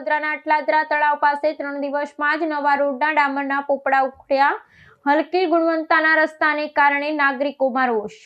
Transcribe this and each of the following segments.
વડોદરાના અટલાદરા તળાવ પાસે 3 દિવસમાં જ નવા રોડના ડામરના પોપડા ઉખડ્યા. હલકી ગુણવત્તાના રસ્તાને કારણે નાગરિકોમાં રોષ.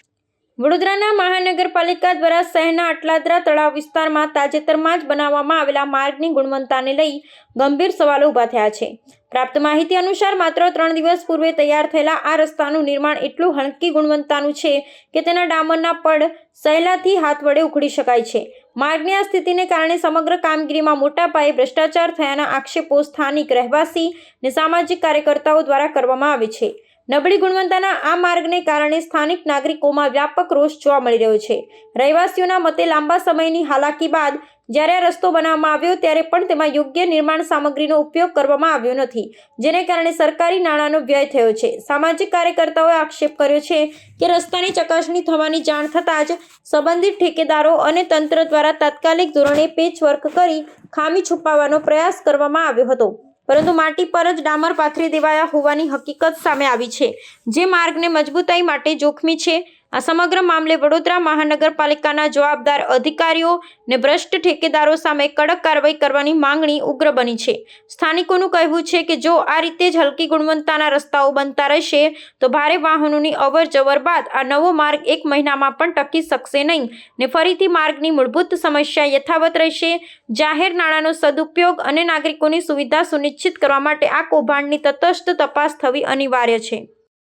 વડોદરાના મહાનગરપાલિકા દ્વારા શહેરના અટલાદરા તળાવ વિસ્તારમાં તાજેતરમાં જ બનાવવામાં આવેલા માર્ગની ગુણવત્તાને લઈ ગંભીર સવાલો ઊભા થયા છે. પ્રાપ્ત માહિતી અનુસાર માત્ર 3 દિવસ પૂર્વે તૈયાર થયેલા આ રસ્તાનું નિર્માણ એટલું હલકી ગુણવત્તાનું છે કે તેના ડામરના પડ સહેલાથી હાથ વડે ઉખડી શકાય છે. માર્ગની આ સ્થિતિને કારણે સમગ્ર કામગીરીમાં મોટા પાયે ભ્રષ્ટાચાર થયાના આક્ષેપો સ્થાનિક રહેવાસી અને સામાજિક કાર્યકર્તાઓ દ્વારા કરવામાં આવે છે. નબળી ગુણવત્તાના આ માર્ગને કારણે સ્થાનિક નાગરિકોમાં વ્યાપક રોષ જોવા મળી રહ્યો છે. રહેવાસીઓના મતે લાંબા સમયની હાલાકી બાદ જ્યારે આ રસ્તો બનાવવામાં આવ્યો ત્યારે પણ તેમાં યોગ્ય નિર્માણ સામગ્રીનો ઉપયોગ કરવામાં આવ્યો નથી, જેને કારણે સરકારી નાણાંનો વ્યય થયો છે. સામાજિક કાર્યકર્તાઓએ આક્ષેપ કર્યો છે કે રસ્તાની ચકાસણી થવાની જાણ થતાં જ સંબંધિત ઠેકેદારો અને તંત્ર દ્વારા તાત્કાલિક ધોરણે પેચવર્ક કરી ખામી છુપાવવાનો પ્રયાસ કરવામાં આવ્યો હતો, પરંતુ માટી પર જ ડામર પાથરી દેવાયા હોવાની હકીકત સામે આવી છે, જે માર્ગને મજબૂતાઈ માટે જોખમી છે. આ સમગ્ર મામલે વડોદરા મહાનગરપાલિકાના જવાબદાર અધિકારીઓ અને ભ્રષ્ટ ઠેકેદારો સામે કડક કાર્યવાહી કરવાની માંગણી ઉગ્ર બની છે. સ્થાનિકોનું કહેવું છે કે જો આ રીતે જ હલકી ગુણવત્તાના રસ્તાઓ બનતા રહેશે તો ભારે વાહનોની અવરજવર બાદ આ નવો માર્ગ 1 મહિનામાં પણ ટકી શકશે નહીં ને ફરીથી માર્ગની મૂળભૂત સમસ્યા યથાવત રહેશે. જાહેર નાણાંનો સદુપયોગ અને નાગરિકોની સુવિધા સુનિશ્ચિત કરવા માટે આ કૌભાંડની તટસ્થ તપાસ થવી અનિવાર્ય છે.